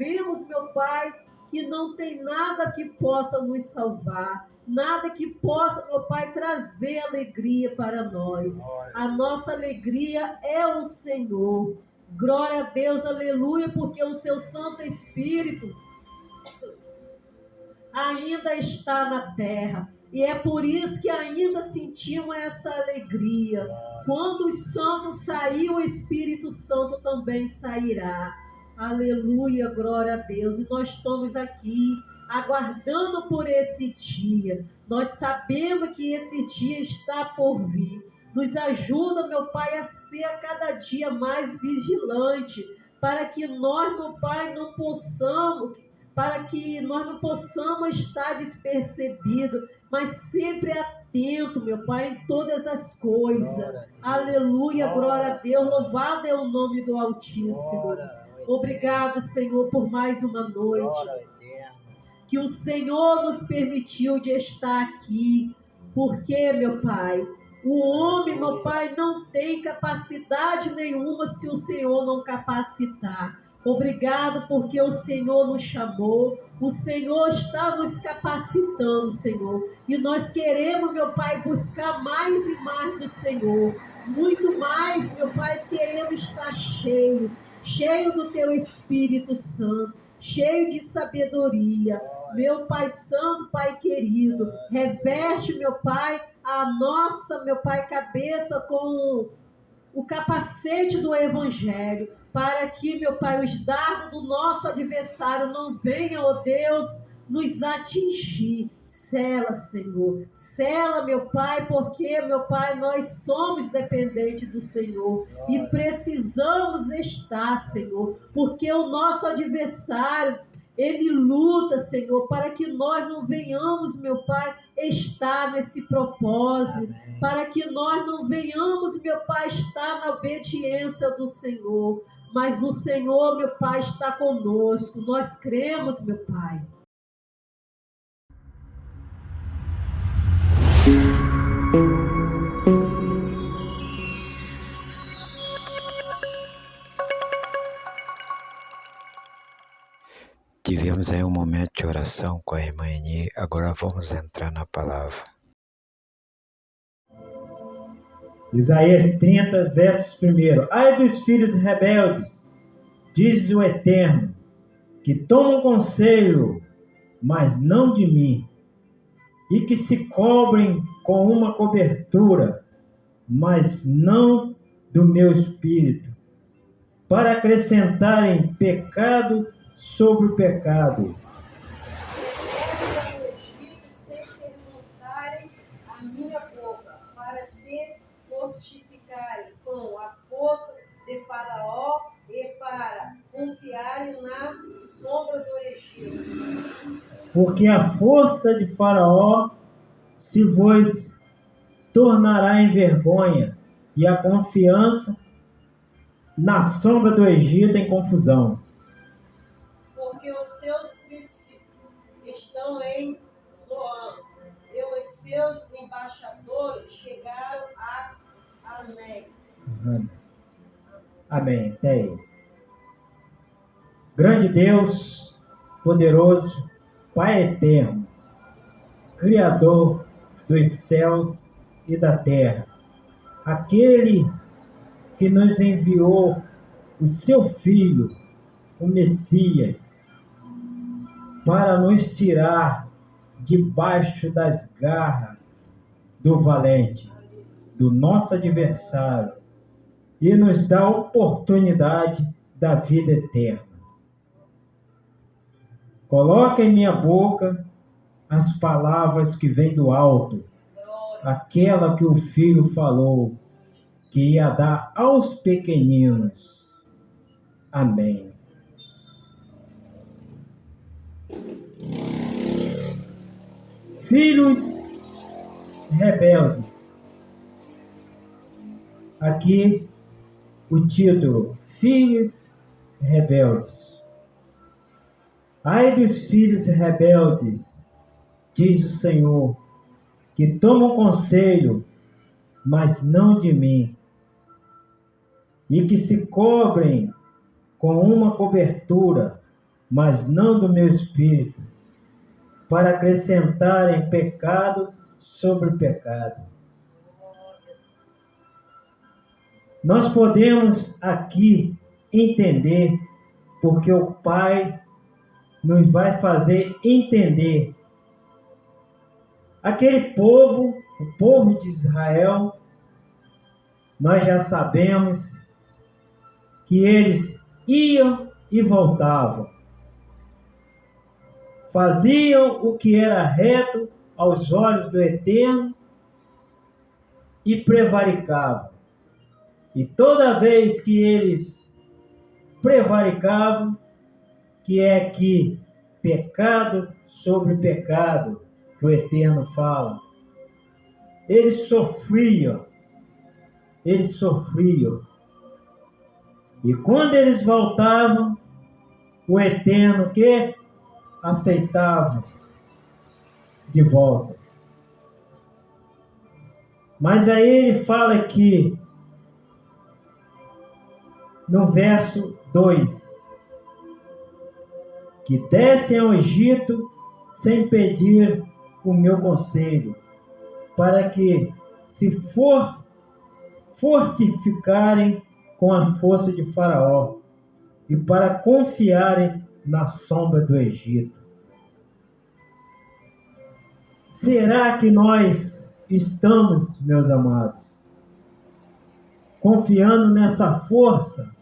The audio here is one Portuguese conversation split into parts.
vemos, meu Pai, que não tem nada que possa nos salvar, nada que possa, meu Pai, trazer alegria para nós. A nossa alegria é o Senhor. Glória a Deus, aleluia, porque o seu Santo Espírito ainda está na terra. E é por isso que ainda sentimos essa alegria. Quando os santos saírem, o Espírito Santo também sairá. Aleluia, glória a Deus. E nós estamos aqui aguardando por esse dia. Nós sabemos que esse dia está por vir. Nos ajuda, meu Pai, a ser a cada dia mais vigilante, para que nós, meu Pai, não possamos estar despercebidos, mas sempre atento, meu Pai, em todas as coisas. Aleluia, glória a Deus, louvado é o nome do Altíssimo. Obrigado, Senhor, por mais uma noite que o Senhor nos permitiu de estar aqui, porque, meu Pai, o homem, meu Pai, não tem capacidade nenhuma se o Senhor não capacitar. Obrigado porque o Senhor nos chamou, o Senhor está nos capacitando, Senhor. E nós queremos, meu Pai, buscar mais e mais do Senhor. Muito mais, meu Pai, queremos estar cheio do Teu Espírito Santo, cheio de sabedoria. Meu Pai Santo, Pai querido, reveste, meu Pai, a nossa, meu Pai, cabeça com o capacete do Evangelho, para que, meu Pai, os dardos do nosso adversário não venham, ó Deus, nos atingir. Sela, Senhor, sela, meu Pai, porque, meu Pai, nós somos dependentes do Senhor e precisamos estar, Senhor, porque o nosso adversário, ele luta, Senhor, para que nós não venhamos, meu Pai, estar nesse propósito, para que nós não venhamos, meu Pai, estar na obediência do Senhor. Mas o Senhor, meu Pai, está conosco. Nós cremos, meu Pai. Tivemos aí um momento de oração com a irmã Eni, agora vamos entrar na palavra. Isaías 30, versos 1. Ai dos filhos rebeldes, diz o Eterno, que tomam conselho, mas não de mim, e que se cobrem com uma cobertura, mas não do meu espírito, para acrescentarem pecado sobre o pecado. A minha boca, para se fortificarem com a força de Faraó e para confiarem na sombra do Egito. Porque a força de Faraó se vos tornará em vergonha, e a confiança na sombra do Egito em confusão. Porque os seus princípios estão em Zoan, e os seus embaixadores chegaram a Anéis. Amém. Até aí. Grande Deus, poderoso, Pai eterno, Criador dos céus e da terra, aquele que nos enviou o seu Filho, o Messias, para nos tirar debaixo das garras do valente, do nosso adversário, e nos dar a oportunidade da vida eterna. Coloca em minha boca as palavras que vêm do alto, aquela que o Filho falou, que ia dar aos pequeninos. Amém. Filhos rebeldes. Aqui o título, Filhos rebeldes. Ai dos filhos rebeldes, diz o Senhor, que tomam conselho, mas não de mim, e que se cobrem com uma cobertura, mas não do meu espírito, para acrescentarem pecado sobre pecado. Nós podemos aqui entender, porque o Pai nos vai fazer entender. Aquele povo, o povo de Israel, nós já sabemos que eles iam e voltavam. Faziam o que era reto aos olhos do Eterno e prevaricavam. E toda vez que eles prevaricavam, que é que pecado sobre pecado, que o Eterno fala, eles sofriam. E quando eles voltavam, o Eterno que aceitava de volta. Mas aí ele fala aqui, no verso 2, que descem ao Egito sem pedir o meu conselho, para que se fortificarem com a força de Faraó e para confiarem na sombra do Egito. Será que nós estamos, meus amados, confiando nessa força?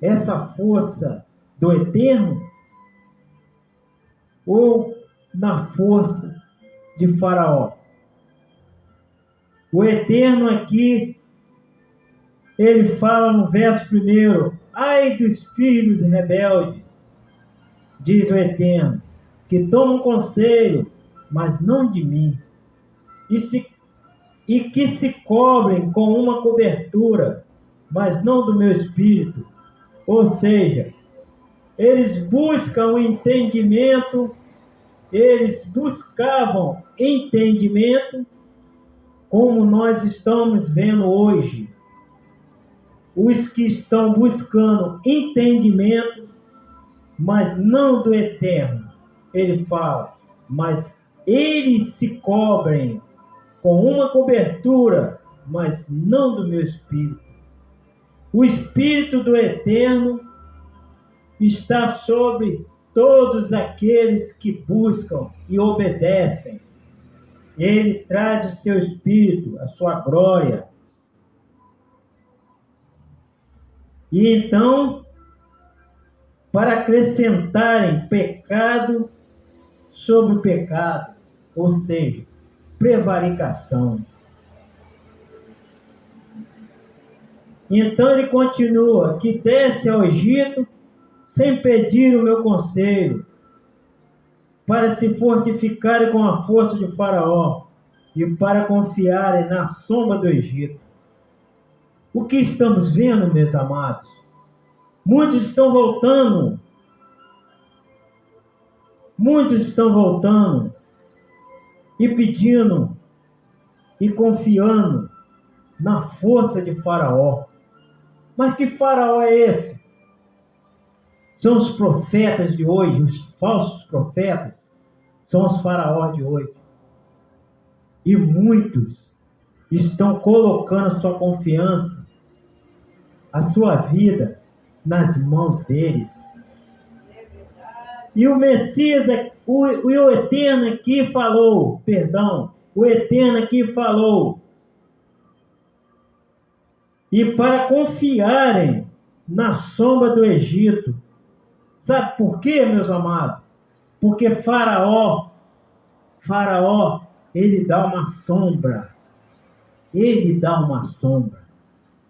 Essa força do Eterno? Ou na força de Faraó? O Eterno aqui, ele fala no verso 1, ai dos filhos rebeldes, diz o Eterno, que tomam conselho, mas não de mim, e que se cobrem com uma cobertura, mas não do meu espírito. Ou seja, eles buscam entendimento, eles buscavam entendimento, como nós estamos vendo hoje. Os que estão buscando entendimento, mas não do Eterno. Ele fala, mas eles se cobrem com uma cobertura, mas não do meu espírito. O Espírito do Eterno está sobre todos aqueles que buscam e obedecem. Ele traz o seu Espírito, a sua glória. E então, para acrescentarem pecado sobre pecado, ou seja, prevaricação. Então ele continua, que desce ao Egito sem pedir o meu conselho, para se fortificarem com a força de Faraó e para confiarem na sombra do Egito. O que estamos vendo, meus amados? Muitos estão voltando e pedindo e confiando na força de Faraó. Mas que Faraó é esse? São os profetas de hoje, os falsos profetas, são os faraós de hoje. E muitos estão colocando a sua confiança, a sua vida nas mãos deles. E o Messias, o Eterno aqui falou, o Eterno aqui falou, e para confiarem na sombra do Egito. Sabe por quê, meus amados? Porque Faraó, ele dá uma sombra.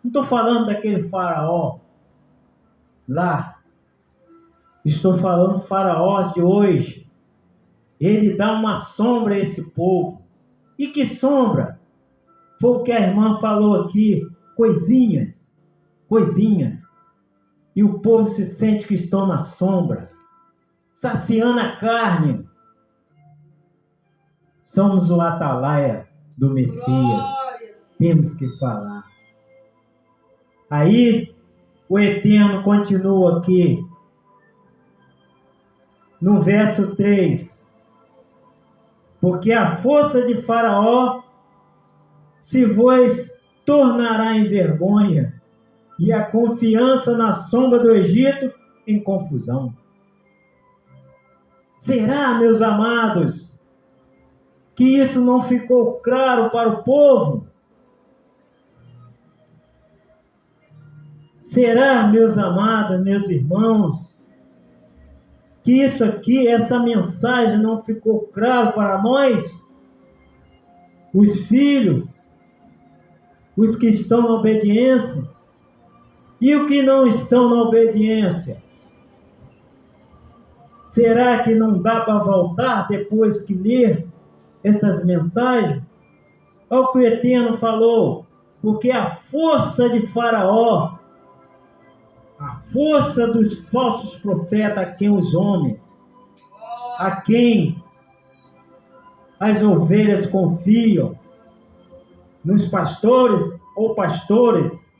Não estou falando daquele Faraó lá. Estou falando Faraó de hoje. Ele dá uma sombra a esse povo. E que sombra? Foi o que a irmã falou aqui. Coisinhas. E o povo se sente que estão na sombra, saciando a carne. Somos o atalaia do Messias. Temos que falar. Aí, o Eterno continua aqui, no verso 3. Porque a força de Faraó se vos tornará em vergonha, e a confiança na sombra do Egito em confusão. Será, meus amados, que isso não ficou claro para o povo? Será, meus amados, meus irmãos, que isso aqui, essa mensagem não ficou claro para nós, os filhos, os que estão na obediência e os que não estão na obediência? Será que não dá para voltar depois que ler essas mensagens? Olha o que o Eterno falou, porque a força de Faraó, a força dos falsos profetas, a quem os homens, a quem as ovelhas confiam, nos pastores ou pastoras,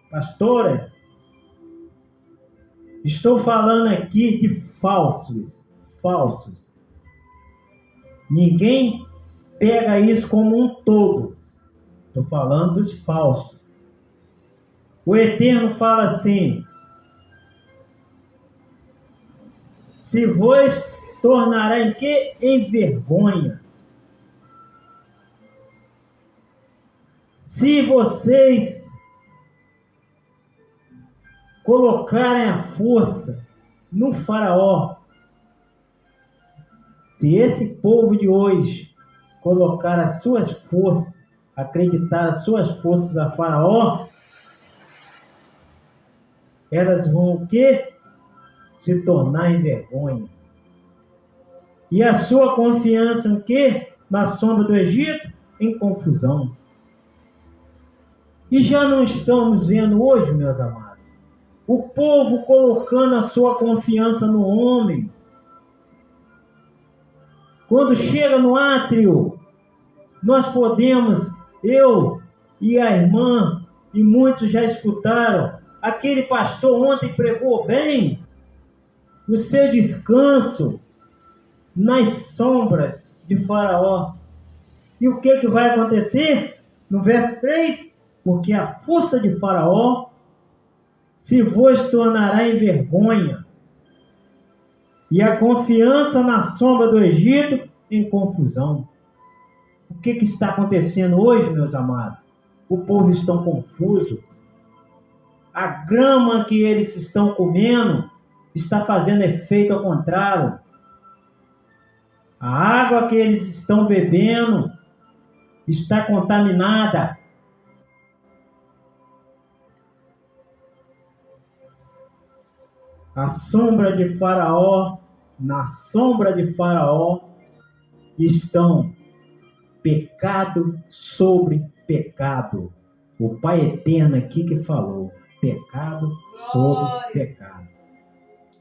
estou falando aqui de falsos. Ninguém pega isso como um todos. Estou falando dos falsos. O Eterno fala assim: se vos tornará em quê? Em vergonha. Se vocês colocarem a força no Faraó, se esse povo de hoje colocar as suas forças, acreditar as suas forças a Faraó, elas vão o quê? Se tornar em vergonha. E a sua confiança em quê? Na sombra do Egito? Em confusão. E já não estamos vendo hoje, meus amados, o povo colocando a sua confiança no homem. Quando chega no átrio, nós podemos, eu e a irmã, e muitos já escutaram, aquele pastor ontem pregou bem, o seu descanso nas sombras de Faraó. E o que vai acontecer? No verso 3, porque a força de Faraó se vos tornará em vergonha, e a confiança na sombra do Egito em confusão. O que está acontecendo hoje, meus amados? O povo está confuso. A grama que eles estão comendo está fazendo efeito ao contrário. A água que eles estão bebendo está contaminada. A sombra de Faraó, na sombra de Faraó, estão pecado sobre pecado. O Pai Eterno aqui que falou, pecado sobre pecado.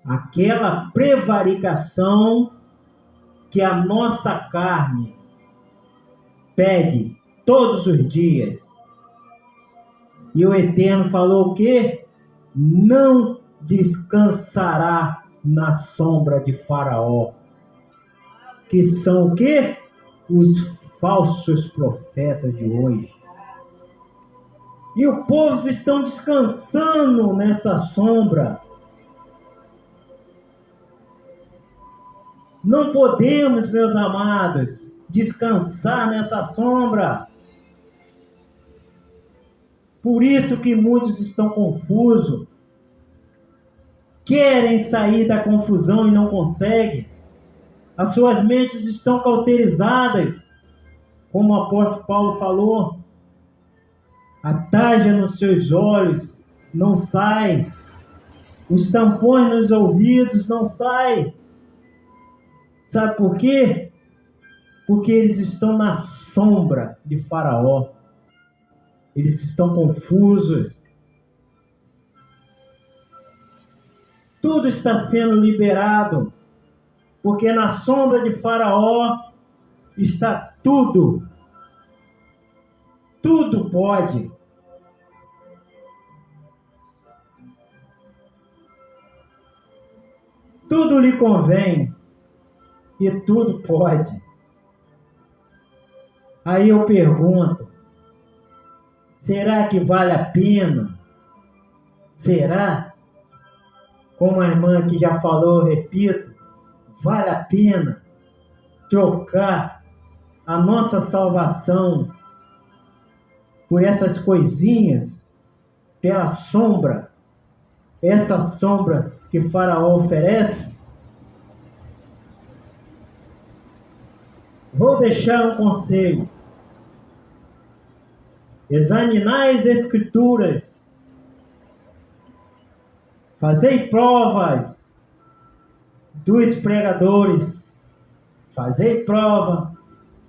Aquela prevaricação que a nossa carne pede todos os dias. E o Eterno falou o quê? Não descansará na sombra de Faraó. Que são o quê? Os falsos profetas de hoje. E o povo estão descansando nessa sombra. Não podemos, meus amados, descansar nessa sombra. Por isso que muitos estão confusos. Querem sair da confusão e não conseguem. As suas mentes estão cauterizadas. Como o apóstolo Paulo falou, a tarja nos seus olhos não sai. Os tampões nos ouvidos não saem. Sabe por quê? Porque eles estão na sombra de Faraó. Eles estão confusos. Tudo está sendo liberado, porque na sombra de Faraó está tudo. Tudo pode. tudo lhe convém e tudo pode. Aí eu pergunto, será que vale a pena? Será? Como a irmã que já falou, eu repito, vale a pena trocar a nossa salvação por essas coisinhas, pela sombra, essa sombra que Faraó oferece? Vou deixar um conselho. Examinai as Escrituras, fazei provas dos pregadores, fazei prova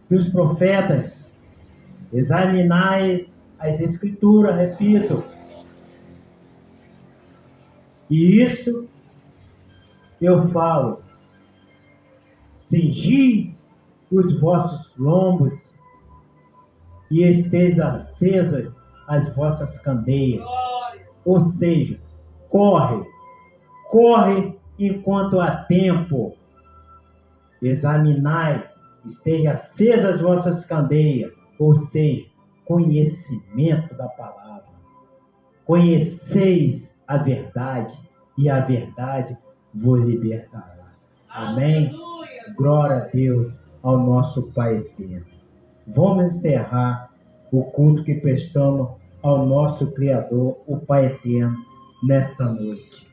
dos profetas, examinai as Escrituras, repito. E isso eu falo, cingi os vossos lombos e estejam acesas as vossas candeias. Ou seja, corre enquanto há tempo. Examinai, estejam acesas as vossas candeias. Ou seja, conhecimento da palavra. Conheceis a verdade e a verdade vos libertará. Amém? Aleluia. Glória a Deus, ao nosso Pai eterno. Vamos encerrar o culto que prestamos ao nosso Criador, o Pai eterno, nesta noite.